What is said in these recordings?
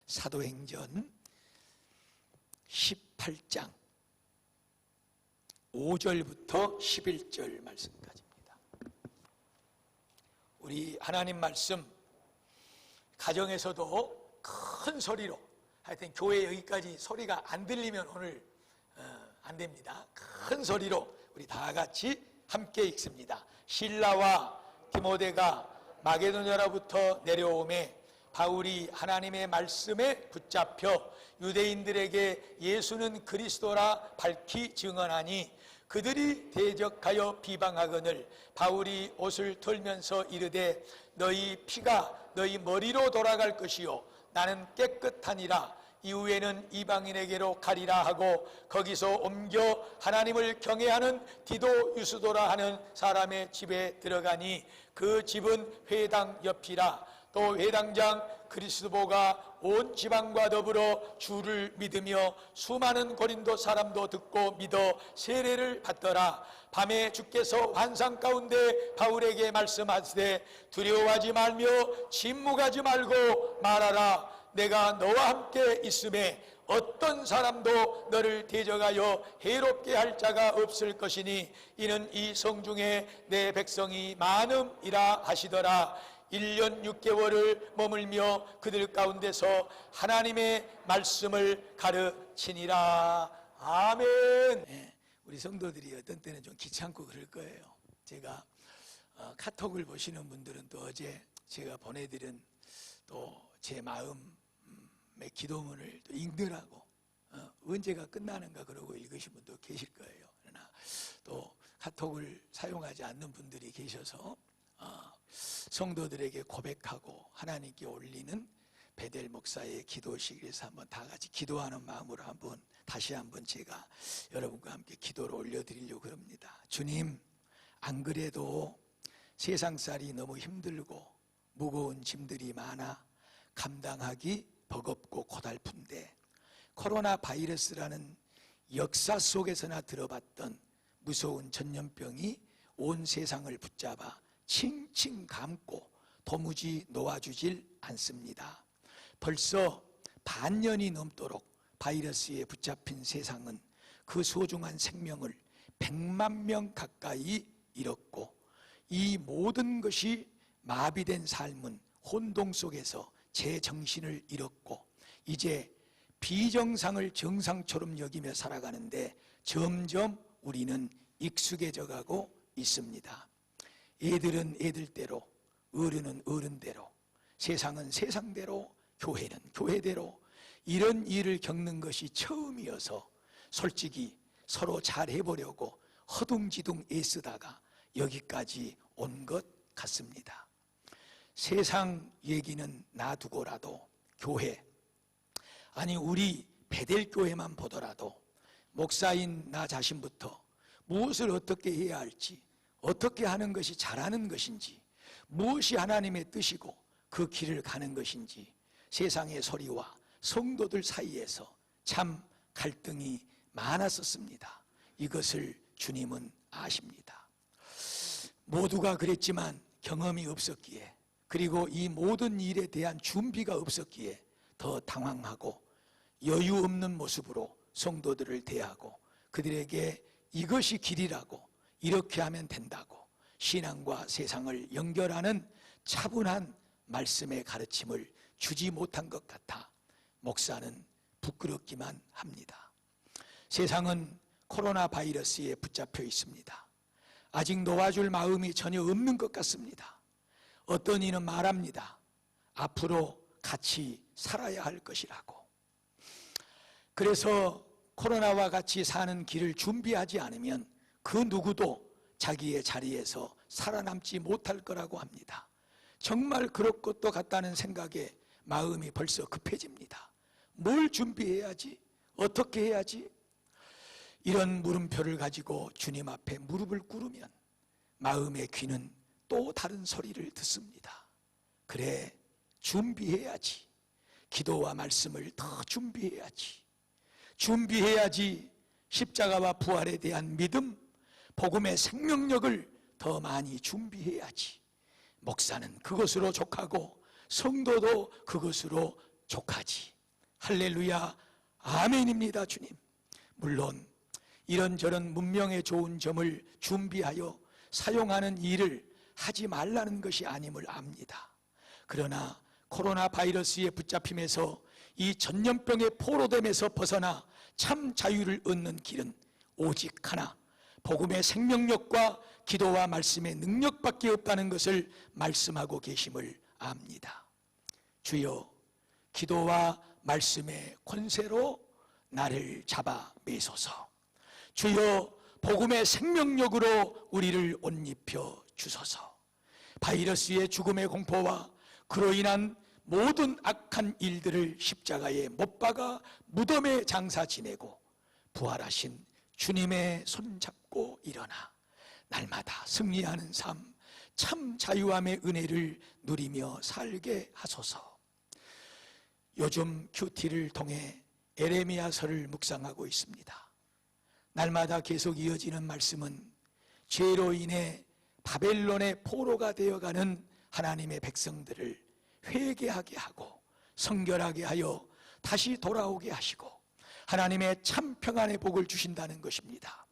사도행전 18장 5절부터 11절 말씀까지입니다. 우리 하나님 말씀 가정에서도 큰 소리로, 하여튼 교회 여기까지 소리가 안 들리면 오늘 안 됩니다. 큰 소리로 우리 다 같이 함께 읽습니다. 실라와 디모데가 마게도냐로부터 내려오매 바울이 하나님의 말씀에 붙잡혀 유대인들에게 예수는 그리스도라 밝히 증언하니 그들이 대적하여 비방하거늘 바울이 옷을 털면서 이르되 너희 피가 너희 머리로 돌아갈 것이요 나는 깨끗하니라. 이후에는 이방인에게로 가리라 하고 거기서 옮겨 하나님을 경외하는 디도 유스도라 하는 사람의 집에 들어가니 그 집은 회당 옆이라. 또 회당장 그리스도가 온 지방과 더불어 주를 믿으며 수많은 고린도 사람도 듣고 믿어 세례를 받더라. 밤에 주께서 환상 가운데 바울에게 말씀하시되 두려워하지 말며 침묵하지 말고 말하라. 내가 너와 함께 있음에 어떤 사람도 너를 대적하여 해롭게 할 자가 없을 것이니 이는 이 성중에 내 백성이 많음이라 하시더라. 1년 6개월을 머물며 그들 가운데서 하나님의 말씀을 가르치니라. 아멘. 네, 우리 성도들이 어떤 때는 좀 귀찮고 그럴 거예요. 제가 카톡을 보시는 분들은 또 어제 제가 보내드린 또 제 마음의 기도문을 또 읽느라고 언제가 끝나는가 그러고 읽으신 분도 계실 거예요. 그러나 또 카톡을 사용하지 않는 분들이 계셔서 성도들에게 고백하고 하나님께 올리는 베델 목사의 기도식에서 한번 다 같이 기도하는 마음으로 다시 한번 제가 여러분과 함께 기도를 올려드리려고 합니다. 주님, 안 그래도 세상살이 너무 힘들고 무거운 짐들이 많아 감당하기 버겁고 고달픈데 코로나 바이러스라는 역사 속에서나 들어봤던 무서운 전염병이 온 세상을 붙잡아 칭칭 감고 도무지 놓아주질 않습니다. 벌써 반년이 넘도록 바이러스에 붙잡힌 세상은 그 소중한 생명을 100만 명 가까이 잃었고 이 모든 것이 마비된 삶은 혼동 속에서 제 정신을 잃었고 이제 비정상을 정상처럼 여기며 살아가는데 점점 우리는 익숙해져 가고 있습니다. 애들은 애들대로, 어른은 어른대로, 세상은 세상대로, 교회는 교회대로 이런 일을 겪는 것이 처음이어서 솔직히 서로 잘해보려고 허둥지둥 애쓰다가 여기까지 온 것 같습니다. 세상 얘기는 놔두고라도 교회, 아니 우리 베델교회만 보더라도 목사인 나 자신부터 무엇을 어떻게 해야 할지, 어떻게 하는 것이 잘하는 것인지, 무엇이 하나님의 뜻이고 그 길을 가는 것인지 세상의 소리와 성도들 사이에서 참 갈등이 많았었습니다. 이것을 주님은 아십니다. 모두가 그랬지만 경험이 없었기에, 그리고 이 모든 일에 대한 준비가 없었기에 더 당황하고 여유 없는 모습으로 성도들을 대하고 그들에게 이것이 길이라고, 이렇게 하면 된다고 신앙과 세상을 연결하는 차분한 말씀의 가르침을 주지 못한 것 같아 목사는 부끄럽기만 합니다. 세상은 코로나 바이러스에 붙잡혀 있습니다. 아직 놓아줄 마음이 전혀 없는 것 같습니다. 어떤 이는 말합니다. 앞으로 같이 살아야 할 것이라고. 그래서 코로나와 같이 사는 길을 준비하지 않으면 그 누구도 자기의 자리에서 살아남지 못할 거라고 합니다. 정말 그럴 것도 같다는 생각에 마음이 벌써 급해집니다. 뭘 준비해야지? 어떻게 해야지? 이런 물음표를 가지고 주님 앞에 무릎을 꿇으면 마음의 귀는 또 다른 소리를 듣습니다. 그래, 준비해야지. 기도와 말씀을 더 준비해야지. 준비해야지. 십자가와 부활에 대한 믿음, 복음의 생명력을 더 많이 준비해야지. 목사는 그것으로 족하고 성도도 그것으로 족하지. 할렐루야, 아멘입니다. 주님, 물론 이런저런 문명의 좋은 점을 준비하여 사용하는 일을 하지 말라는 것이 아님을 압니다. 그러나 코로나 바이러스에 붙잡힘에서 이 전염병의 포로됨에서 벗어나 참 자유를 얻는 길은 오직 하나, 복음의 생명력과 기도와 말씀의 능력밖에 없다는 것을 말씀하고 계심을 압니다. 주여, 기도와 말씀의 권세로 나를 잡아 매소서. 주여, 복음의 생명력으로 우리를 옷 입혀 주소서. 바이러스의 죽음의 공포와 그로 인한 모든 악한 일들을 십자가에 못 박아 무덤에 장사 지내고 부활하신 주님의 손잡고 일어나 날마다 승리하는 삶, 참 자유함의 은혜를 누리며 살게 하소서. 요즘 큐티를 통해 에레미야서를 묵상하고 있습니다. 날마다 계속 이어지는 말씀은 죄로 인해 바벨론의 포로가 되어가는 하나님의 백성들을 회개하게 하고 성결하게 하여 다시 돌아오게 하시고 하나님의 참 평안의 복을 주신다는 것입니다.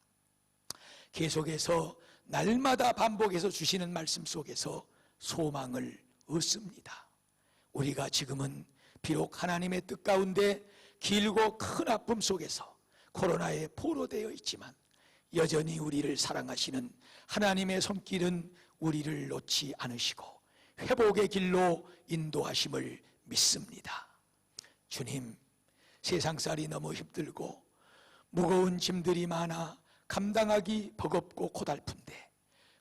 계속해서 날마다 반복해서 주시는 말씀 속에서 소망을 얻습니다. 우리가 지금은 비록 하나님의 뜻 가운데 길고 큰 아픔 속에서 코로나에 포로되어 있지만 여전히 우리를 사랑하시는 하나님의 손길은 우리를 놓지 않으시고 회복의 길로 인도하심을 믿습니다. 주님, 세상살이 너무 힘들고 무거운 짐들이 많아 감당하기 버겁고 고달픈데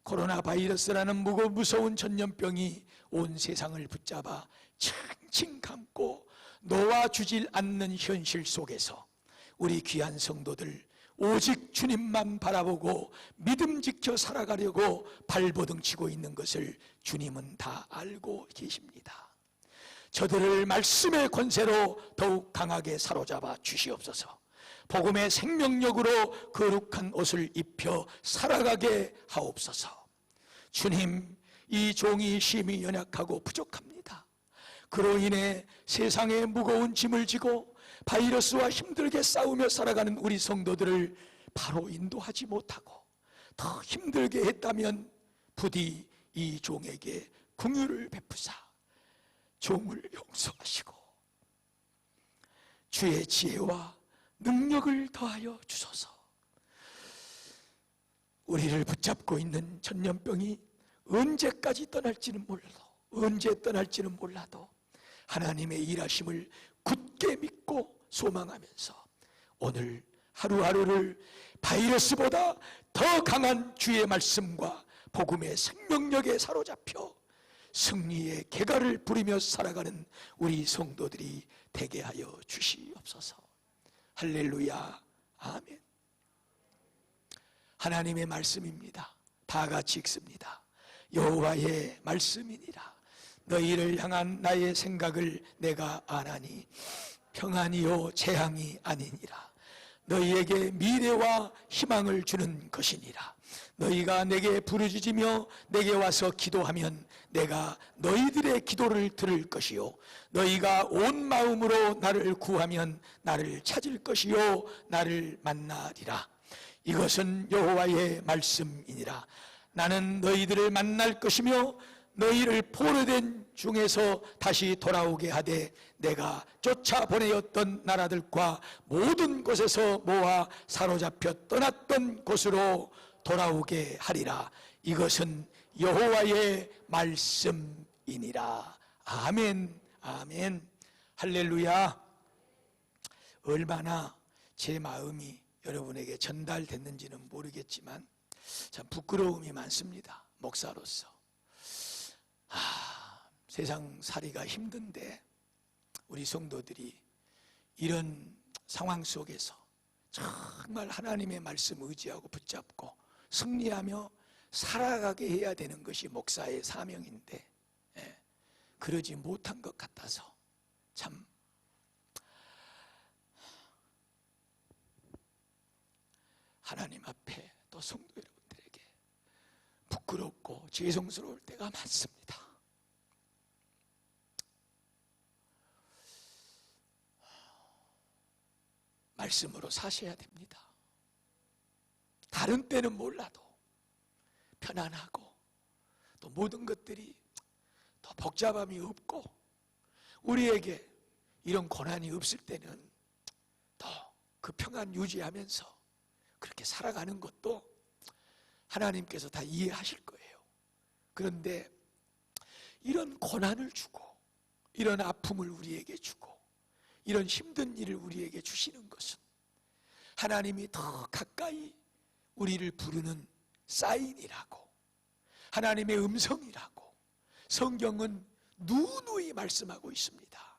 코로나 바이러스라는 무서운 전염병이 온 세상을 붙잡아 칭칭 감고 놓아주질 않는 현실 속에서 우리 귀한 성도들 오직 주님만 바라보고 믿음 지켜 살아가려고 발버둥치고 있는 것을 주님은 다 알고 계십니다. 저들을 말씀의 권세로 더욱 강하게 사로잡아 주시옵소서. 복음의 생명력으로 거룩한 옷을 입혀 살아가게 하옵소서. 주님, 이 종이 심히 연약하고 부족합니다. 그로 인해 세상에 무거운 짐을 지고 바이러스와 힘들게 싸우며 살아가는 우리 성도들을 바로 인도하지 못하고 더 힘들게 했다면 부디 이 종에게 긍휼을 베푸사 종을 용서하시고 주의 지혜와 능력을 더하여 주소서. 우리를 붙잡고 있는 전염병이 언제까지 떠날지는 몰라도 하나님의 일하심을 굳게 믿고 소망하면서 오늘 하루하루를 바이러스보다 더 강한 주의 말씀과 복음의 생명력에 사로잡혀 승리의 개가를 부리며 살아가는 우리 성도들이 되게 하여 주시옵소서. 할렐루야, 아멘. 하나님의 말씀입니다. 다 같이 읽습니다. 여호와의 말씀이니라. 너희를 향한 나의 생각을 내가 아나니 평안이요 재앙이 아니니라. 너희에게 미래와 희망을 주는 것이니라. 너희가 내게 부르짖으며 내게 와서 기도하면 내가 너희들의 기도를 들을 것이요 너희가 온 마음으로 나를 구하면 나를 찾을 것이요 나를 만나리라. 이것은 여호와의 말씀이니라. 나는 너희들을 만날 것이며 너희를 포로된 중에서 다시 돌아오게 하되 내가 쫓아보내었던 나라들과 모든 곳에서 모아 사로잡혀 떠났던 곳으로 돌아오게 하리라. 이것은 여호와의 말씀이니라. 아멘, 아멘, 할렐루야. 얼마나 제 마음이 여러분에게 전달됐는지는 모르겠지만 참 부끄러움이 많습니다. 목사로서 세상 살이가 힘든데 우리 성도들이 이런 상황 속에서 정말 하나님의 말씀 의지하고 붙잡고 승리하며 살아가게 해야 되는 것이 목사의 사명인데 그러지 못한 것 같아서 참 하나님 앞에 또 성도 여러분들에게 부끄럽고 죄송스러울 때가 많습니다. 말씀으로 사셔야 됩니다. 다른 때는 몰라도 편안하고 또 모든 것들이 더 복잡함이 없고 우리에게 이런 고난이 없을 때는 더 그 평안 유지하면서 그렇게 살아가는 것도 하나님께서 다 이해하실 거예요. 그런데 이런 고난을 주고 이런 아픔을 우리에게 주고 이런 힘든 일을 우리에게 주시는 것은 하나님이 더 가까이 우리를 부르는 사인이라고, 하나님의 음성이라고 성경은 누누이 말씀하고 있습니다.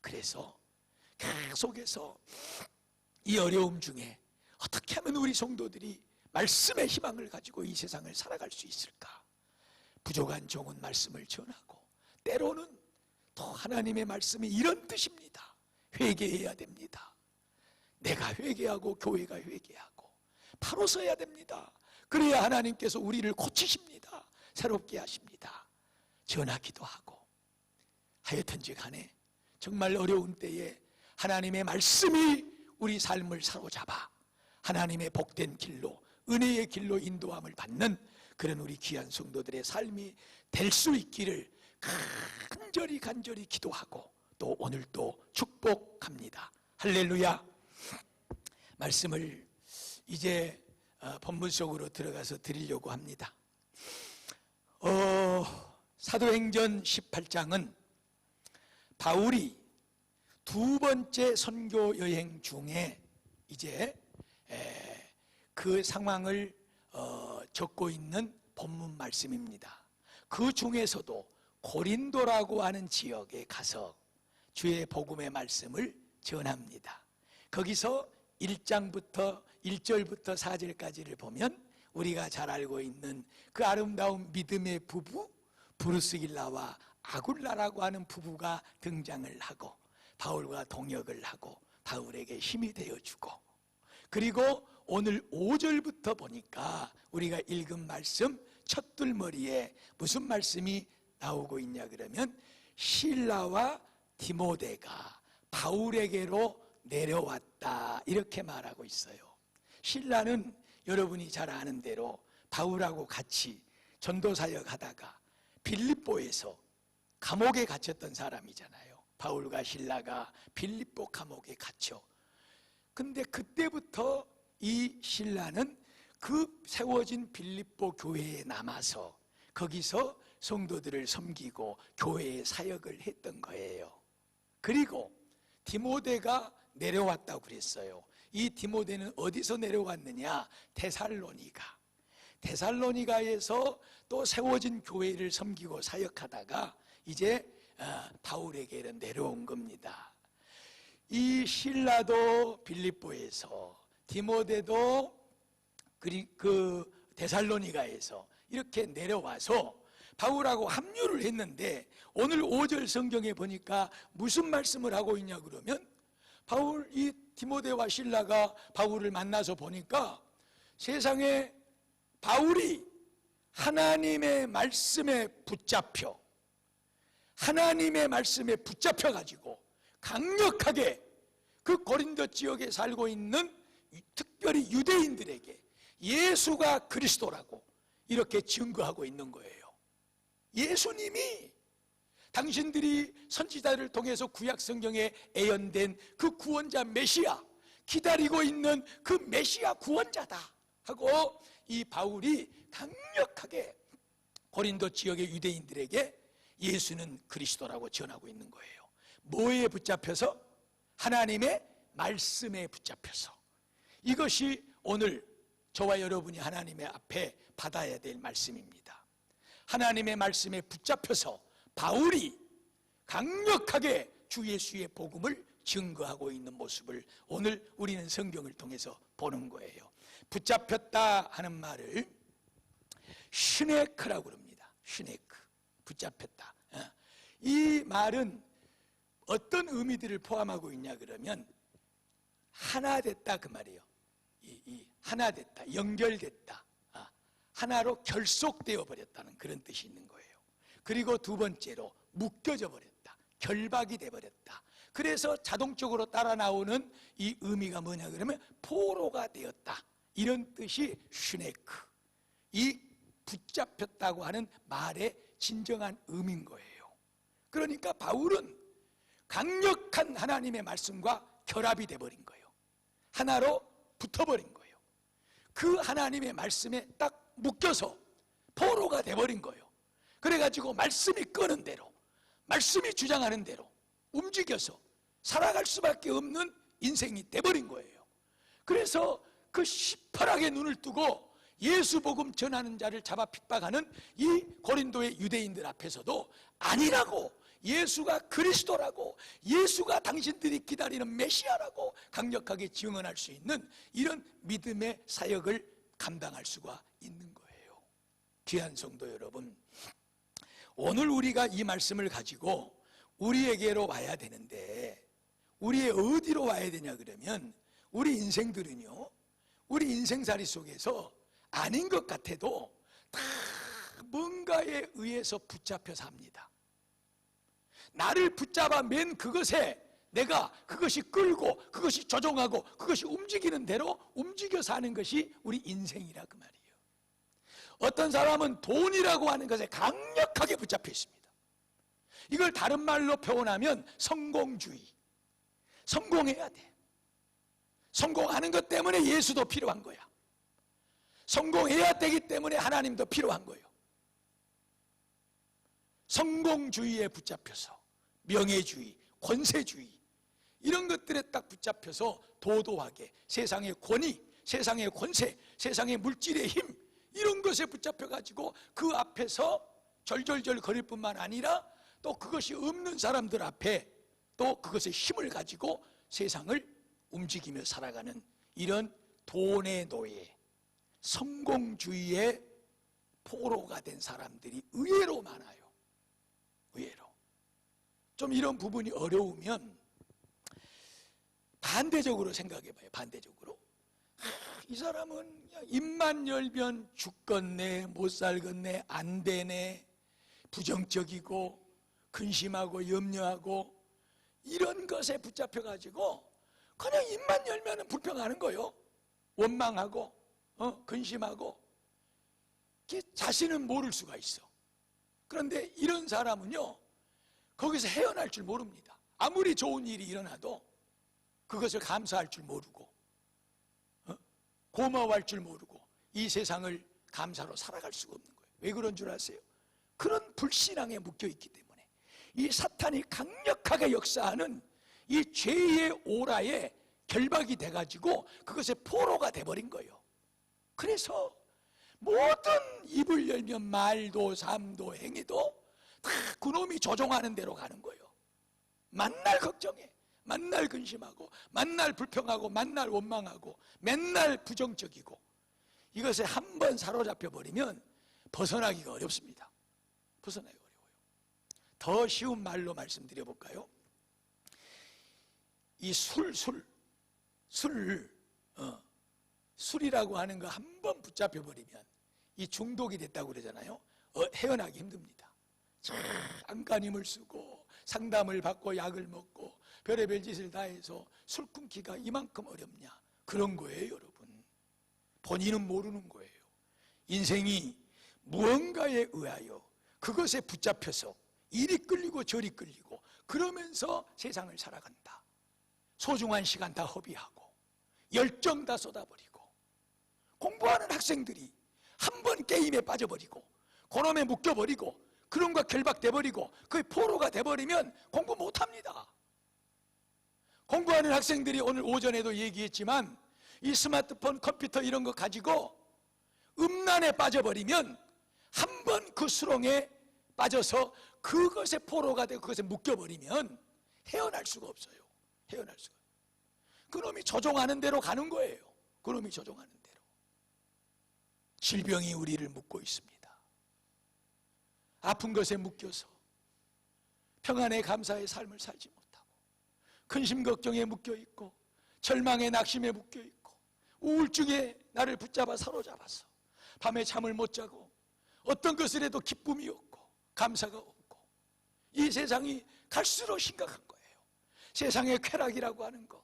그래서 계속해서 이 어려움 중에 어떻게 하면 우리 성도들이 말씀의 희망을 가지고 이 세상을 살아갈 수 있을까? 부족한 종은 말씀을 전하고, 때로는 또 하나님의 말씀이 이런 뜻입니다. 회개해야 됩니다. 내가 회개하고 교회가 회개하고 바로 서야 됩니다. 그래야 하나님께서 우리를 고치십니다. 새롭게 하십니다. 전하기도 하고. 하여튼지 간에 정말 어려운 때에 하나님의 말씀이 우리 삶을 사로잡아 하나님의 복된 길로, 은혜의 길로 인도함을 받는 그런 우리 귀한 성도들의 삶이 될 수 있기를 간절히 기도하고 또 오늘도 축복합니다. 할렐루야. 말씀을 이제 본문 속으로 들어가서 드리려고 합니다. 사도행전 18장은 바울이 두 번째 선교 여행 중에 이제 그 상황을 적고 있는 본문 말씀입니다. 그 중에서도 고린도라고 하는 지역에 가서 주의 복음의 말씀을 전합니다. 거기서 1장부터 1절부터 4절까지를 보면 우리가 잘 알고 있는 그 아름다운 믿음의 부부 브루스길라와 아굴라라고 하는 부부가 등장을 하고 바울과 동역을 하고 바울에게 힘이 되어주고, 그리고 오늘 5절부터 보니까 우리가 읽은 말씀 첫둘머리에 무슨 말씀이 나오고 있냐 그러면 실라와 디모데가 바울에게로 내려왔다 이렇게 말하고 있어요. 실라는 여러분이 잘 아는 대로 바울하고 같이 전도사역 하다가 빌립보에서 감옥에 갇혔던 사람이잖아요. 바울과 실라가 빌립보 감옥에 갇혀. 근데 그때부터 이 실라는 그 세워진 빌립보 교회에 남아서 거기서 성도들을 섬기고 교회의 사역을 했던 거예요. 그리고 디모데가 내려왔다고 그랬어요. 이 디모데는 어디서 내려왔느냐? 데살로니가에서 또 세워진 교회를 섬기고 사역하다가 이제 바울에게는 내려온 겁니다. 이 실라도 빌립보에서, 디모데도 그 데살로니가에서 이렇게 내려와서 바울하고 합류를 했는데 오늘 5절 성경에 보니까 무슨 말씀을 하고 있냐 그러면 이 디모데와 실라가 바울을 만나서 보니까 세상에 바울이 하나님의 말씀에 붙잡혀 가지고 강력하게 그 고린도 지역에 살고 있는 특별히 유대인들에게 예수가 그리스도라고 이렇게 증거하고 있는 거예요. 예수님이 당신들이 선지자를 통해서 구약 성경에 예언된 그 구원자 메시아, 기다리고 있는 그 메시아 구원자다 하고 이 바울이 강력하게 고린도 지역의 유대인들에게 예수는 그리스도라고 전하고 있는 거예요. 뭐에 붙잡혀서? 하나님의 말씀에 붙잡혀서. 이것이 오늘 저와 여러분이 하나님의 앞에 받아야 될 말씀입니다. 하나님의 말씀에 붙잡혀서 바울이 강력하게 주 예수의 복음을 증거하고 있는 모습을 오늘 우리는 성경을 통해서 보는 거예요. 붙잡혔다 하는 말을 슈네크라고 그럽니다. 슈네크, 붙잡혔다. 이 말은 어떤 의미들을 포함하고 있냐 그러면 하나 됐다 그 말이에요. 하나 됐다, 연결됐다, 하나로 결속되어 버렸다는 그런 뜻이 있는 거예요. 그리고 두 번째로 묶여져 버렸다, 결박이 돼 버렸다. 그래서 자동적으로 따라 나오는 이 의미가 뭐냐 그러면 포로가 되었다, 이런 뜻이 슈네크, 이 붙잡혔다고 하는 말의 진정한 의미인 거예요. 그러니까 바울은 강력한 하나님의 말씀과 결합이 돼버린 거예요. 하나로 붙어버린 거예요. 그 하나님의 말씀에 딱 묶여서 포로가 돼버린 거예요. 그래가지고 말씀이 끄는 대로, 말씀이 주장하는 대로 움직여서 살아갈 수밖에 없는 인생이 돼버린 거예요. 그래서 그 시퍼하게 눈을 뜨고 예수 복음 전하는 자를 잡아 핍박하는 이 고린도의 유대인들 앞에서도 아니라고, 예수가 그리스도라고, 예수가 당신들이 기다리는 메시아라고 강력하게 증언할 수 있는 이런 믿음의 사역을 감당할 수가 있는 거예요. 귀한 성도 여러분, 오늘 우리가 이 말씀을 가지고 우리에게로 와야 되는데, 우리의 어디로 와야 되냐 그러면, 우리 인생들은요, 우리 인생살이 속에서 아닌 것 같아도 다 뭔가에 의해서 붙잡혀 삽니다. 나를 붙잡아 맨 그것에 내가 그것이 끌고, 그것이 조종하고, 그것이 움직이는 대로 움직여 사는 것이 우리 인생이라 그 말이에요. 어떤 사람은 돈이라고 하는 것에 강력하게 붙잡혀 있습니다. 이걸 다른 말로 표현하면 성공주의. 성공해야 돼. 성공하는 것 때문에 예수도 필요한 거야. 성공해야 되기 때문에 하나님도 필요한 거예요. 성공주의에 붙잡혀서 명예주의, 권세주의 이런 것들에 딱 붙잡혀서 도도하게 세상의 권위, 세상의 권세, 세상의 물질의 힘, 이런 것에 붙잡혀가지고 그 앞에서 절절절 거릴 뿐만 아니라 또 그것이 없는 사람들 앞에 또 그것의 힘을 가지고 세상을 움직이며 살아가는 이런 돈의 노예, 성공주의의 포로가 된 사람들이 의외로 많아요. 의외로. 좀 이런 부분이 어려우면 반대적으로 생각해 봐요. 반대적으로. 이 사람은 그냥 입만 열면 죽겠네, 못 살겠네, 안 되네, 부정적이고 근심하고 염려하고 이런 것에 붙잡혀 가지고 그냥 입만 열면 불평하는 거예요. 원망하고 근심하고. 자신은 모를 수가 있어. 그런데 이런 사람은요, 거기서 헤어날 줄 모릅니다. 아무리 좋은 일이 일어나도 그것을 감사할 줄 모르고 고마워할 줄 모르고 이 세상을 감사로 살아갈 수가 없는 거예요. 왜 그런 줄 아세요? 그런 불신앙에 묶여있기 때문에. 이 사탄이 강력하게 역사하는 이 죄의 오라에 결박이 돼가지고 그것의 포로가 돼버린 거예요. 그래서 모든 입을 열면 말도 삶도 행위도 다 그놈이 조종하는 대로 가는 거예요. 만날 걱정해, 만날 근심하고, 만날 불평하고, 만날 원망하고, 맨날 부정적이고. 이것에 한번 사로잡혀 버리면 벗어나기가 어렵습니다. 벗어나기 어려워요. 더 쉬운 말로 말씀드려 볼까요? 이 술이라고 하는 거 한번 붙잡혀 버리면 이 중독이 됐다고 그러잖아요. 헤어나기 힘듭니다. 안간힘을 쓰고 상담을 받고 약을 먹고 별의별 짓을 다 해서 술 끊기가 이만큼 어렵냐, 그런 거예요. 여러분, 본인은 모르는 거예요. 인생이 무언가에 의하여 그것에 붙잡혀서 이리 끌리고 저리 끌리고 그러면서 세상을 살아간다. 소중한 시간 다 허비하고 열정 다 쏟아버리고, 공부하는 학생들이 한 번 게임에 빠져버리고 그놈에 묶여버리고 그런 거 결박돼버리고 그게 포로가 돼버리면 공부 못합니다. 공부하는 학생들이 오늘 오전에도 얘기했지만 이 스마트폰, 컴퓨터 이런 거 가지고 음란에 빠져버리면 한 번 그 수렁에 빠져서 그것에 포로가 되고 그것에 묶여버리면 헤어날 수가 없어요. 헤어날 수가. 그놈이 조종하는 대로 가는 거예요. 그놈이 조종하는 대로. 질병이 우리를 묶고 있습니다. 아픈 것에 묶여서 평안의 감사의 삶을 살지 못하고 근심 걱정에 묶여 있고 절망의 낙심에 묶여 있고 우울증에 나를 붙잡아 사로잡아서 밤에 잠을 못 자고 어떤 것을 해도 기쁨이 없고 감사가 없고 이 세상이 갈수록 심각한 거예요. 세상의 쾌락이라고 하는 것,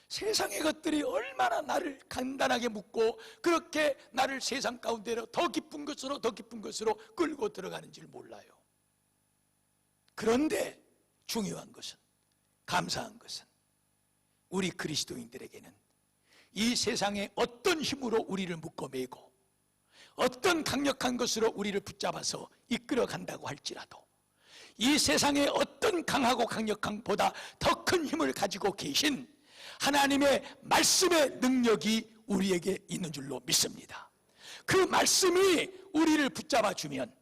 세상의 것들이 얼마나 나를 간단하게 묶고 그렇게 나를 세상 가운데로 더 깊은 것으로 더 깊은 것으로 끌고 들어가는지를 몰라요. 그런데 중요한 것은, 감사한 것은 우리 그리스도인들에게는 이 세상의 어떤 힘으로 우리를 묶어매고 어떤 강력한 것으로 우리를 붙잡아서 이끌어 간다고 할지라도 이 세상의 어떤 강하고 강력한 보다 더 큰 힘을 가지고 계신 하나님의 말씀의 능력이 우리에게 있는 줄로 믿습니다. 그 말씀이 우리를 붙잡아주면,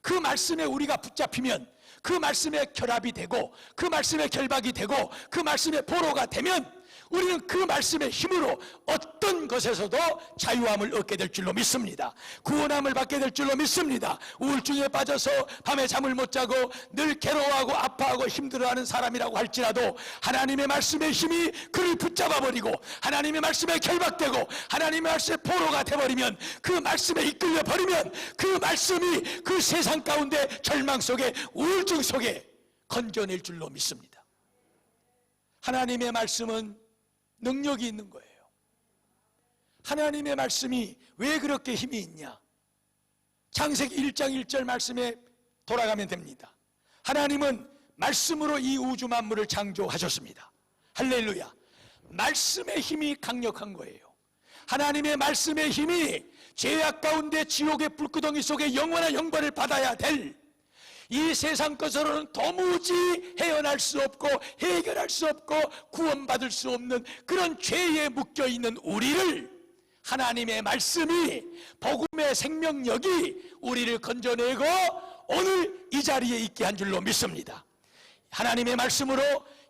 그 말씀에 우리가 붙잡히면, 그 말씀에 결합이 되고 그 말씀에 결박이 되고 그 말씀에 보로가 되면 우리는 그 말씀의 힘으로 어떤 것에서도 자유함을 얻게 될 줄로 믿습니다. 구원함을 받게 될 줄로 믿습니다. 우울증에 빠져서 밤에 잠을 못 자고 늘 괴로워하고 아파하고 힘들어하는 사람이라고 할지라도 하나님의 말씀의 힘이 그를 붙잡아버리고 하나님의 말씀에 결박되고 하나님의 말씀에 포로가 돼버리면, 그 말씀에 이끌려 버리면 그 말씀이 그 세상 가운데 절망 속에 우울증 속에 건져낼 줄로 믿습니다. 하나님의 말씀은 능력이 있는 거예요. 하나님의 말씀이 왜 그렇게 힘이 있냐? 창세기 1장 1절 말씀에 돌아가면 됩니다. 하나님은 말씀으로 이 우주 만물을 창조하셨습니다. 할렐루야. 말씀의 힘이 강력한 거예요. 하나님의 말씀의 힘이 죄악 가운데 지옥의 불구덩이 속에 영원한 형벌을 받아야 될 이 세상 것으로는 도무지 헤어날 수 없고 해결할 수 없고 구원받을 수 없는 그런 죄에 묶여있는 우리를 하나님의 말씀이, 복음의 생명력이 우리를 건져내고 오늘 이 자리에 있게 한 줄로 믿습니다. 하나님의 말씀으로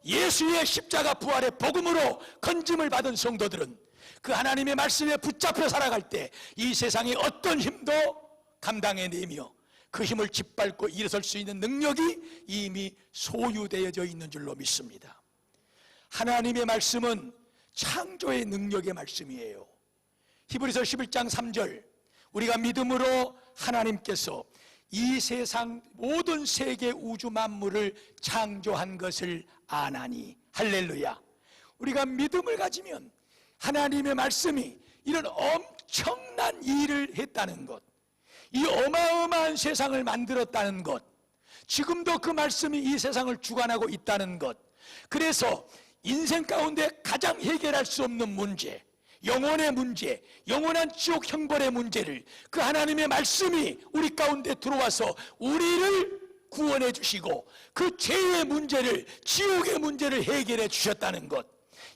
예수의 십자가 부활의 복음으로 건짐을 받은 성도들은 그 하나님의 말씀에 붙잡혀 살아갈 때 이 세상의 어떤 힘도 감당해내며 그 힘을 짓밟고 일어설 수 있는 능력이 이미 소유되어져 있는 줄로 믿습니다. 하나님의 말씀은 창조의 능력의 말씀이에요. 히브리서 11장 3절, 우리가 믿음으로 하나님께서 이 세상 모든 세계 우주 만물을 창조한 것을 아나니. 할렐루야. 우리가 믿음을 가지면 하나님의 말씀이 이런 엄청난 일을 했다는 것, 이 어마어마한 세상을 만들었다는 것, 지금도 그 말씀이 이 세상을 주관하고 있다는 것, 그래서 인생 가운데 가장 해결할 수 없는 문제, 영혼의 문제, 영원한 지옥 형벌의 문제를 그 하나님의 말씀이 우리 가운데 들어와서 우리를 구원해 주시고 그 죄의 문제를, 지옥의 문제를 해결해 주셨다는 것,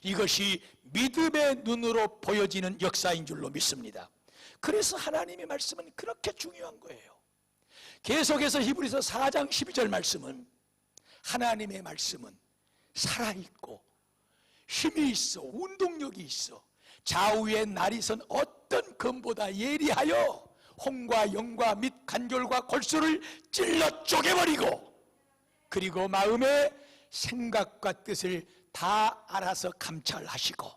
이것이 믿음의 눈으로 보여지는 역사인 줄로 믿습니다. 그래서 하나님의 말씀은 그렇게 중요한 거예요. 계속해서 히브리서 4장 12절 말씀은 하나님의 말씀은 살아있고 힘이 있어, 운동력이 있어, 좌우의 날이 선 어떤 검보다 예리하여 홍과 영과 및 관절과 골수를 찔러 쪼개버리고 그리고 마음의 생각과 뜻을 다 알아서 감찰하시고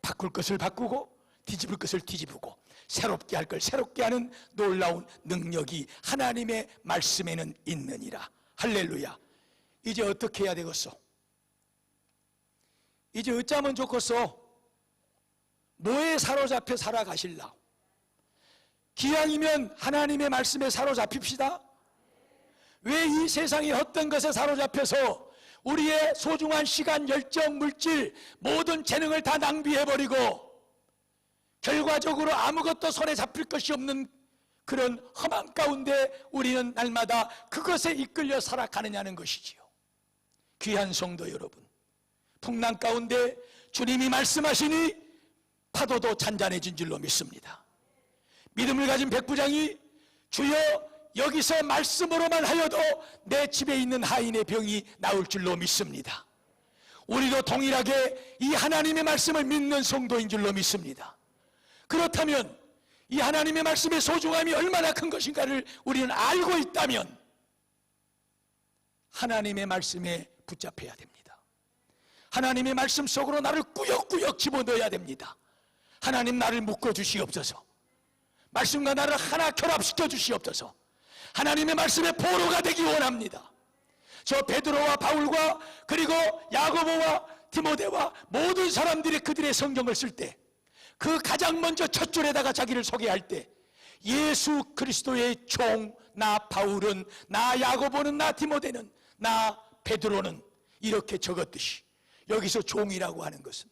바꿀 것을 바꾸고 뒤집을 것을 뒤집고 새롭게 할 걸 새롭게 하는 놀라운 능력이 하나님의 말씀에는 있느니라. 할렐루야. 이제 어떻게 해야 되겠소? 이제 어쩌면 좋겠소? 뭐에 사로잡혀 살아가실라? 기왕이면 하나님의 말씀에 사로잡힙시다. 왜 이 세상의 헛된 것에 사로잡혀서 우리의 소중한 시간, 열정, 물질, 모든 재능을 다 낭비해버리고 결과적으로 아무것도 손에 잡힐 것이 없는 그런 험한 가운데 우리는 날마다 그것에 이끌려 살아가느냐는 것이지요. 귀한 성도 여러분, 풍랑 가운데 주님이 말씀하시니 파도도 잔잔해진 줄로 믿습니다. 믿음을 가진 백부장이 주여 여기서 말씀으로만 하여도 내 집에 있는 하인의 병이 나을 줄로 믿습니다. 우리도 동일하게 이 하나님의 말씀을 믿는 성도인 줄로 믿습니다. 그렇다면 이 하나님의 말씀의 소중함이 얼마나 큰 것인가를 우리는 알고 있다면 하나님의 말씀에 붙잡혀야 됩니다. 하나님의 말씀 속으로 나를 꾸역꾸역 집어넣어야 됩니다. 하나님 나를 묶어주시옵소서. 말씀과 나를 하나 결합시켜 주시옵소서. 하나님의 말씀의 보로가 되기 원합니다. 저 베드로와 바울과 그리고 야고보와 디모데와 모든 사람들이 그들의 성경을 쓸 때 그 가장 먼저 첫 줄에다가 자기를 소개할 때 예수 그리스도의 종, 나 바울은, 나 야고보는, 나 디모데는, 나 베드로는 이렇게 적었듯이 여기서 종이라고 하는 것은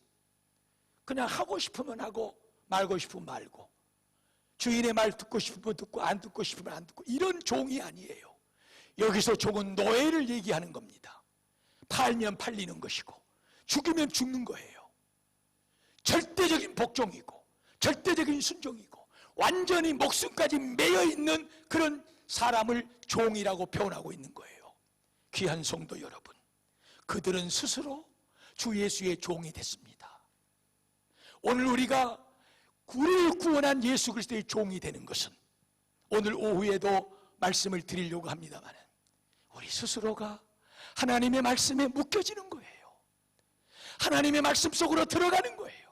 그냥 하고 싶으면 하고 말고 싶으면 말고 주인의 말 듣고 싶으면 듣고 안 듣고 싶으면 안 듣고 이런 종이 아니에요. 여기서 종은 노예를 얘기하는 겁니다. 팔면 팔리는 것이고 죽이면 죽는 거예요. 절대적인 복종이고 절대적인 순종이고 완전히 목숨까지 매여있는 그런 사람을 종이라고 표현하고 있는 거예요. 귀한 성도 여러분, 그들은 스스로 주 예수의 종이 됐습니다. 오늘 우리가 우리를 구원한 예수 그리스도의 종이 되는 것은 오늘 오후에도 말씀을 드리려고 합니다만 우리 스스로가 하나님의 말씀에 묶여지는 거예요. 하나님의 말씀 속으로 들어가는 거예요.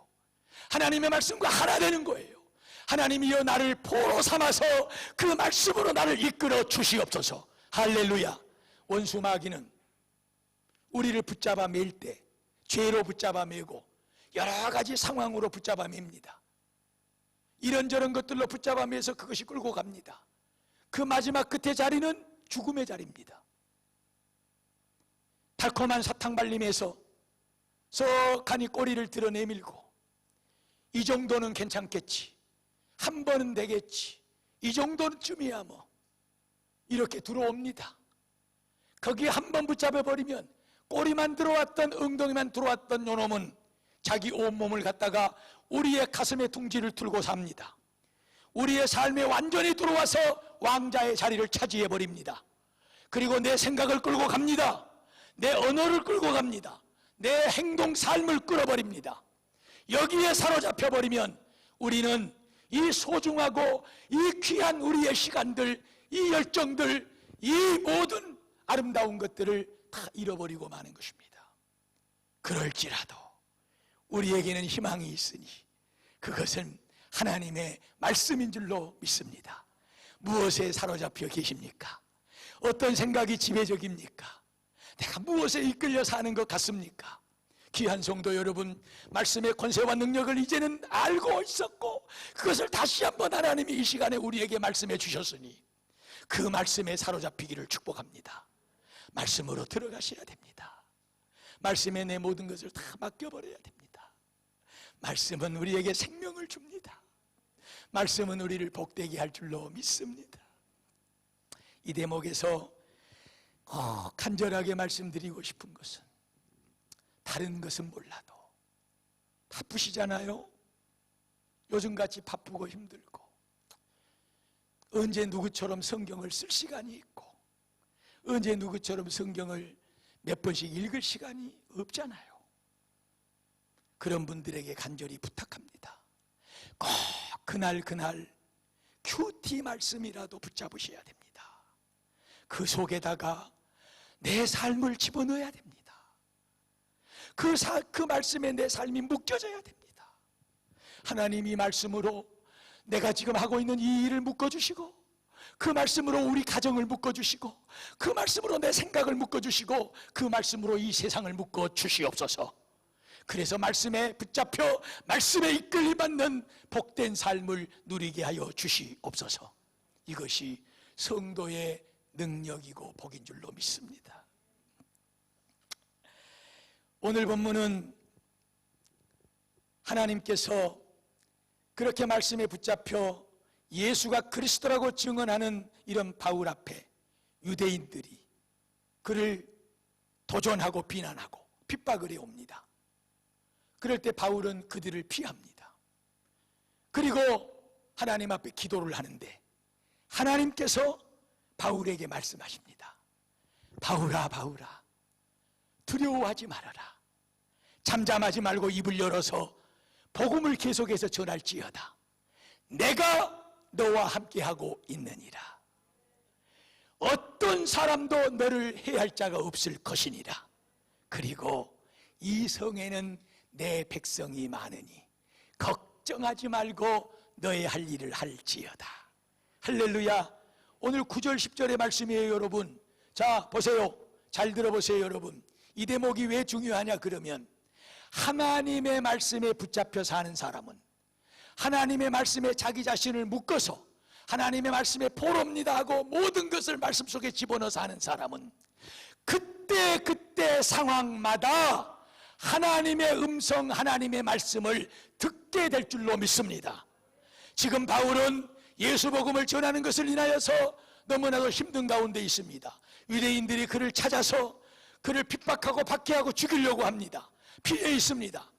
하나님의 말씀과 하나 되는 거예요. 하나님이여 나를 포로 삼아서 그 말씀으로 나를 이끌어 주시옵소서. 할렐루야. 원수 마귀는 우리를 붙잡아 맬 때 죄로 붙잡아 매고 여러 가지 상황으로 붙잡아 맵니다. 이런저런 것들로 붙잡아 매서 그것이 끌고 갑니다. 그 마지막 끝의 자리는 죽음의 자리입니다. 달콤한 사탕발림에서 석하니 꼬리를 들어 내밀고 이 정도는 괜찮겠지, 한 번은 되겠지, 이 정도쯤이야 뭐 이렇게 들어옵니다. 거기에 한 번 붙잡아버리면 꼬리만 들어왔던 엉덩이만 들어왔던 요놈은 자기 온몸을 갖다가 우리의 가슴에 둥지를 틀고 삽니다. 우리의 삶에 완전히 들어와서 왕자의 자리를 차지해버립니다. 그리고 내 생각을 끌고 갑니다. 내 언어를 끌고 갑니다. 내 행동 삶을 끌어버립니다. 여기에 사로잡혀버리면 우리는 이 소중하고 이 귀한 우리의 시간들, 이 열정들, 이 모든 아름다운 것들을 다 잃어버리고 마는 것입니다. 그럴지라도 우리에게는 희망이 있으니 그것은 하나님의 말씀인 줄로 믿습니다. 무엇에 사로잡혀 계십니까? 어떤 생각이 지배적입니까? 내가 무엇에 이끌려 사는 것 같습니까? 귀한 성도 여러분, 말씀의 권세와 능력을 이제는 알고 있었고 그것을 다시 한번 하나님이 이 시간에 우리에게 말씀해 주셨으니 그 말씀에 사로잡히기를 축복합니다. 말씀으로 들어가셔야 됩니다. 말씀에 내 모든 것을 다 맡겨버려야 됩니다. 말씀은 우리에게 생명을 줍니다. 말씀은 우리를 복되게 할 줄로 믿습니다. 이 대목에서 간절하게 말씀드리고 싶은 것은 다른 것은 몰라도 바쁘시잖아요. 요즘같이 바쁘고 힘들고 언제 누구처럼 성경을 쓸 시간이 있고 언제 누구처럼 성경을 몇 번씩 읽을 시간이 없잖아요. 그런 분들에게 간절히 부탁합니다. 꼭 그날 큐티 말씀이라도 붙잡으셔야 됩니다. 그 속에다가 내 삶을 집어넣어야 됩니다. 그 말씀에 내 삶이 묶여져야 됩니다. 하나님이 말씀으로 내가 지금 하고 있는 이 일을 묶어주시고 그 말씀으로 우리 가정을 묶어주시고 그 말씀으로 내 생각을 묶어주시고 그 말씀으로 이 세상을 묶어주시옵소서. 그래서 말씀에 붙잡혀 말씀에 이끌림 받는 복된 삶을 누리게 하여 주시옵소서. 이것이 성도의 능력이고 복인 줄로 믿습니다. 오늘 본문은 하나님께서 그렇게 말씀에 붙잡혀 예수가 그리스도라고 증언하는 이런 바울 앞에 유대인들이 그를 도전하고 비난하고 핍박을 해옵니다. 그럴 때 바울은 그들을 피합니다. 그리고 하나님 앞에 기도를 하는데 하나님께서 바울에게 말씀하십니다. 바울아, 바울아, 두려워하지 말아라. 잠잠하지 말고 입을 열어서 복음을 계속해서 전할지어다. 내가 너와 함께하고 있느니라. 어떤 사람도 너를 해할 자가 없을 것이니라. 그리고 이 성에는 내 백성이 많으니 걱정하지 말고 너의 할 일을 할지어다. 할렐루야. 오늘 9절 10절의 말씀이에요. 여러분, 자 보세요. 잘 들어보세요 여러분. 이 대목이 왜 중요하냐 그러면, 하나님의 말씀에 붙잡혀 사는 사람은, 하나님의 말씀에 자기 자신을 묶어서 하나님의 말씀에 포로입니다 하고 모든 것을 말씀 속에 집어넣어서 하는 사람은 그때 상황마다 하나님의 음성, 하나님의 말씀을 듣게 될 줄로 믿습니다. 지금 바울은 예수 복음을 전하는 것을 인하여서 너무나도 힘든 가운데 있습니다. 유대인들이 그를 찾아서 그를 핍박하고 박해하고 죽이려고 합니다. 피해 있습니다.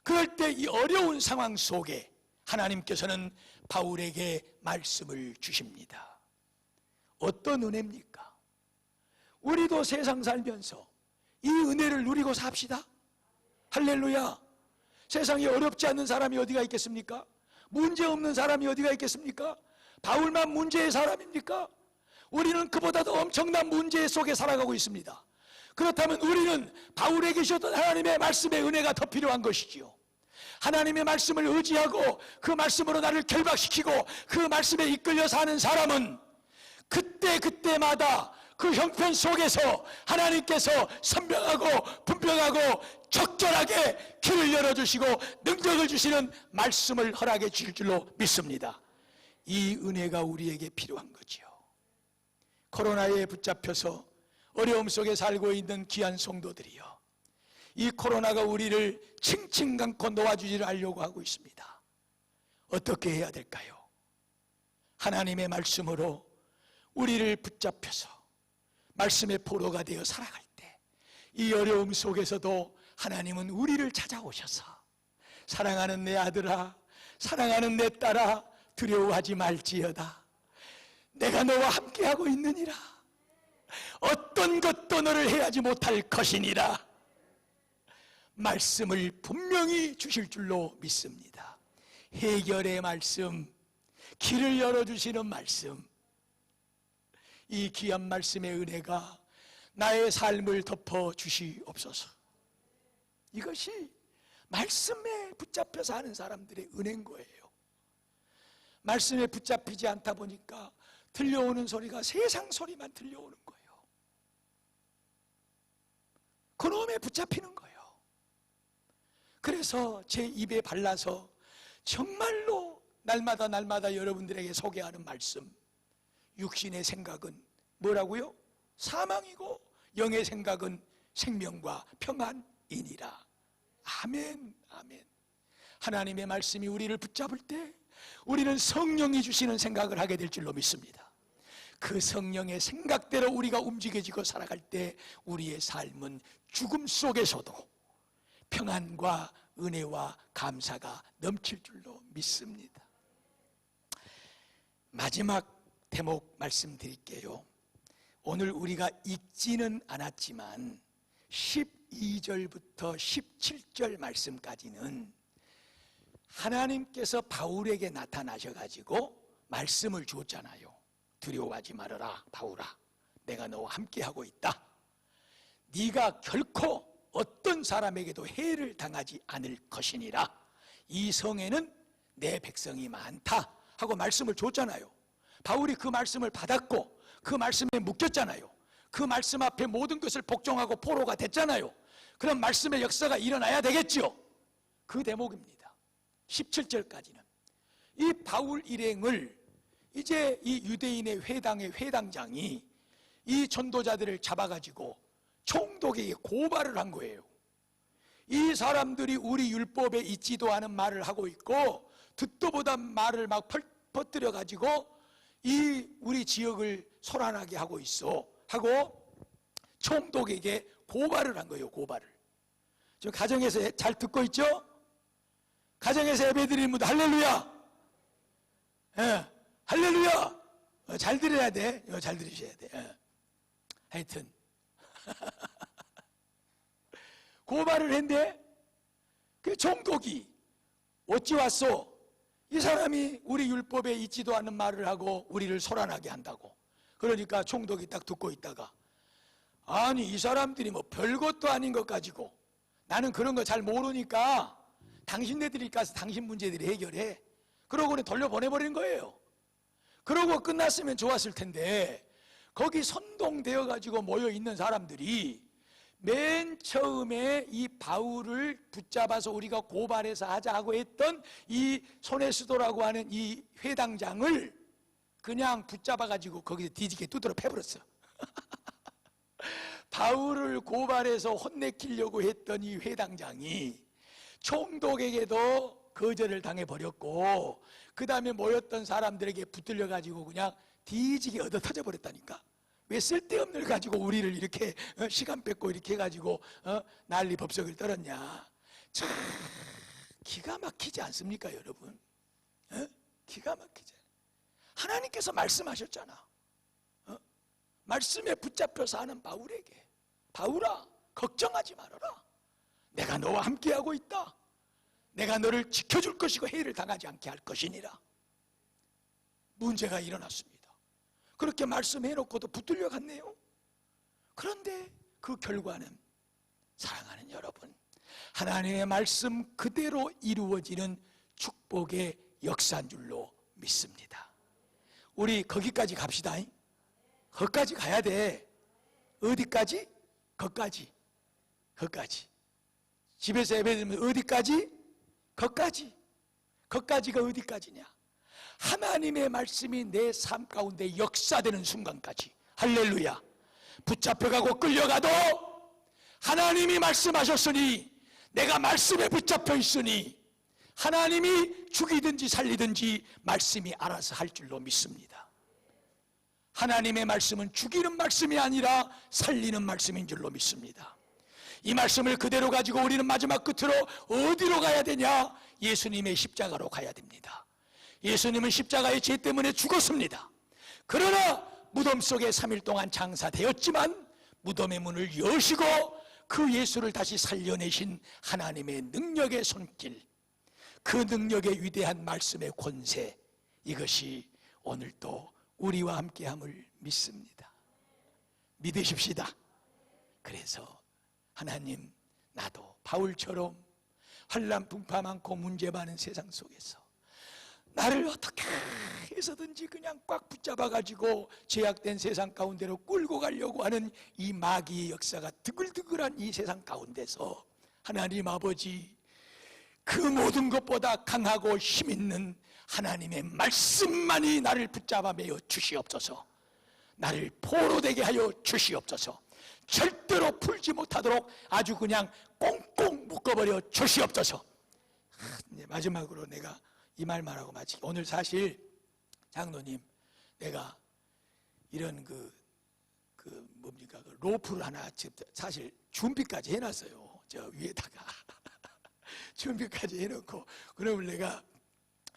그럴 때 이 어려운 상황 속에 하나님께서는 바울에게 말씀을 주십니다. 어떤 은혜입니까? 우리도 세상 살면서 이 은혜를 누리고 삽시다. 할렐루야. 세상에 어렵지 않는 사람이 어디가 있겠습니까? 문제 없는 사람이 어디가 있겠습니까? 바울만 문제의 사람입니까? 우리는 그보다도 엄청난 문제 속에 살아가고 있습니다. 그렇다면 우리는 바울에게 주셨던 하나님의 말씀의 은혜가 더 필요한 것이지요. 하나님의 말씀을 의지하고 그 말씀으로 나를 결박시키고 그 말씀에 이끌려 사는 사람은 그때마다 그 형편 속에서 하나님께서 선명하고 분명하고 적절하게 길을 열어주시고 능력을 주시는 말씀을 허락해 주실 줄로 믿습니다. 이 은혜가 우리에게 필요한 거지요. 코로나에 붙잡혀서 어려움 속에 살고 있는 귀한 성도들이요, 이 코로나가 우리를 칭칭 감고 놓아주지를 않으려고 하고 있습니다. 어떻게 해야 될까요? 하나님의 말씀으로 우리를 붙잡혀서 말씀의 포로가 되어 살아갈 때 이 어려움 속에서도 하나님은 우리를 찾아오셔서 사랑하는 내 아들아, 사랑하는 내 딸아, 두려워하지 말지어다. 내가 너와 함께하고 있느니라. 어떤 것도 너를 해하지 못할 것이니라. 말씀을 분명히 주실 줄로 믿습니다. 해결의 말씀, 길을 열어주시는 말씀, 이 귀한 말씀의 은혜가 나의 삶을 덮어 주시옵소서. 이것이 말씀에 붙잡혀 사는 사람들의 은혜인 거예요. 말씀에 붙잡히지 않다 보니까 들려오는 소리가 세상 소리만 들려오는 거예요. 그놈에 붙잡히는 거예요. 그래서 제 입에 발라서 정말로 날마다 여러분들에게 소개하는 말씀, 육신의 생각은 뭐라고요? 사망이고 영의 생각은 생명과 평안이니라. 아멘, 아멘. 하나님의 말씀이 우리를 붙잡을 때 우리는 성령이 주시는 생각을 하게 될 줄로 믿습니다. 그 성령의 생각대로 우리가 움직여지고 살아갈 때 우리의 삶은 죽음 속에서도 평안과 은혜와 감사가 넘칠 줄로 믿습니다. 마지막 대목 말씀드릴게요. 오늘 우리가 읽지는 않았지만 12절부터 17절 말씀까지는 하나님께서 바울에게 나타나셔가지고 말씀을 주었잖아요. 두려워하지 말아라 바울아, 내가 너와 함께하고 있다. 네가 결코 어떤 사람에게도 해를 당하지 않을 것이니라. 이 성에는 내 백성이 많다 하고 말씀을 줬잖아요. 바울이 그 말씀을 받았고 그 말씀에 묶였잖아요. 그 말씀 앞에 모든 것을 복종하고 포로가 됐잖아요. 그런 말씀의 역사가 일어나야 되겠죠. 그 대목입니다. 17절까지는 이 바울 일행을 이제 이 유대인의 회당의 회당장이 이 전도자들을 잡아가지고 총독에게 고발을 한 거예요. 이 사람들이 우리 율법에 있지도 않은 말을 하고 있고 듣도 보다 말을 막 퍼뜨려 가지고 이 우리 지역을 소란하게 하고 있어 하고 총독에게 고발을 한 거예요. 고발을. 지금 가정에서 잘 듣고 있죠? 가정에서 예배드리는 분들 할렐루야. 예, 할렐루야. 잘 들어야 돼. 잘 들으셔야 돼. 예. 하여튼 고발을 했는데 그 총독이 어찌 왔소? 이 사람이 우리 율법에 있지도 않은 말을 하고 우리를 소란하게 한다고. 그러니까 총독이 딱 듣고 있다가, 아니 이 사람들이 뭐 별것도 아닌 것 가지고 나는 그런 거 잘 모르니까 당신네들이 가서 당신 문제들이 해결해. 그러고는 돌려보내버린 거예요. 그러고 끝났으면 좋았을 텐데 거기 선동되어 가지고 모여 있는 사람들이 맨 처음에 이 바울을 붙잡아서 우리가 고발해서 하자고 했던 이 소네스도라고 하는 이 회당장을 그냥 붙잡아 가지고 거기서 뒤지게 두드려 패버렸어. 바울을 고발해서 혼내키려고 했던 이 회당장이 총독에게도 거절을 당해버렸고, 그 다음에 모였던 사람들에게 붙들려 가지고 그냥 뒤지게 얻어터져 버렸다니까. 왜 쓸데없는 걸 가지고 우리를 이렇게 시간 뺏고 이렇게 해가지고 난리 법석을 떨었냐. 참 기가 막히지 않습니까 여러분? 기가 막히지. 하나님께서 말씀하셨잖아. 말씀에 붙잡혀 사는 바울에게, 바울아 걱정하지 말아라, 내가 너와 함께하고 있다, 내가 너를 지켜줄 것이고 해를 당하지 않게 할 것이니라. 문제가 일어났습니다. 그렇게 말씀해놓고도 붙들려 갔네요. 그런데 그 결과는, 사랑하는 여러분, 하나님의 말씀 그대로 이루어지는 축복의 역사인 줄로 믿습니다. 우리 거기까지 갑시다. 거기까지 가야 돼. 어디까지? 거기까지. 거기까지. 집에서 예배드리면 어디까지? 거기까지. 거기까지가 어디까지냐? 하나님의 말씀이 내 삶 가운데 역사되는 순간까지. 할렐루야. 붙잡혀가고 끌려가도 하나님이 말씀하셨으니, 내가 말씀에 붙잡혀 있으니 하나님이 죽이든지 살리든지 말씀이 알아서 할 줄로 믿습니다. 하나님의 말씀은 죽이는 말씀이 아니라 살리는 말씀인 줄로 믿습니다. 이 말씀을 그대로 가지고 우리는 마지막 끝으로 어디로 가야 되냐? 예수님의 십자가로 가야 됩니다. 예수님은 십자가의 죄 때문에 죽었습니다. 그러나 무덤 속에 3일 동안 장사되었지만 무덤의 문을 여시고 그 예수를 다시 살려내신 하나님의 능력의 손길, 그 능력의 위대한 말씀의 권세, 이것이 오늘도 우리와 함께함을 믿습니다. 믿으십시다. 그래서 하나님, 나도 바울처럼 환난 풍파 많고 문제 많은 세상 속에서 나를 어떻게 해서든지 그냥 꽉 붙잡아가지고 죄악된 세상 가운데로 끌고 가려고 하는 이 마귀의 역사가 드글드글한 이 세상 가운데서 하나님 아버지, 그 모든 것보다 강하고 힘있는 하나님의 말씀만이 나를 붙잡아 매어 주시옵소서. 나를 포로되게 하여 주시옵소서. 절대로 풀지 못하도록 아주 그냥 꽁꽁 묶어버려 주시옵소서. 이제 마지막으로 내가 이 말만 하고 마치기. 오늘 사실 장로님, 내가 이런 그 로프를 하나 사실 준비까지 해놨어요. 저 위에다가 준비까지 해놓고, 그러면 내가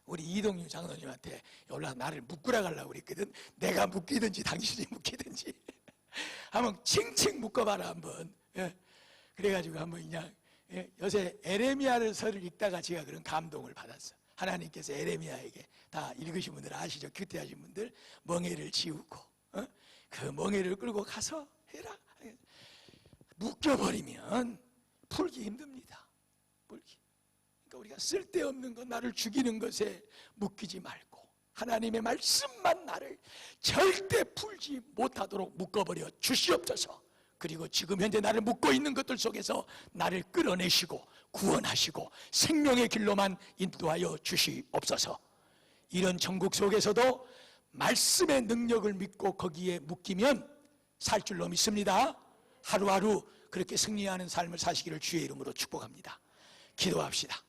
우리 이동윤 장로님한테 올라서 나를 묶으라 가려고 그랬거든. 내가 묶이든지 당신이 묶이든지 한번 칭칭 묶어봐라 한번. 그래가지고 한번 그냥, 요새 에레미야를 서를 읽다가 제가 그런 감동을 받았어. 하나님께서 에레미야에게, 다 읽으신 분들 아시죠? 큐티하신 분들, 멍에를 지우고 그 멍에를 끌고 가서 해라. 묶여버리면 풀기 힘듭니다. 풀기. 그러니까 우리가 쓸데없는 것, 나를 죽이는 것에 묶이지 말고 하나님의 말씀만 나를 절대 풀지 못하도록 묶어버려 주시옵소서. 그리고 지금 현재 나를 묶고 있는 것들 속에서 나를 끌어내시고 구원하시고 생명의 길로만 인도하여 주시옵소서. 이런 천국 속에서도 말씀의 능력을 믿고 거기에 묶이면 살 줄로 믿습니다. 하루하루 그렇게 승리하는 삶을 사시기를 주의 이름으로 축복합니다. 기도합시다.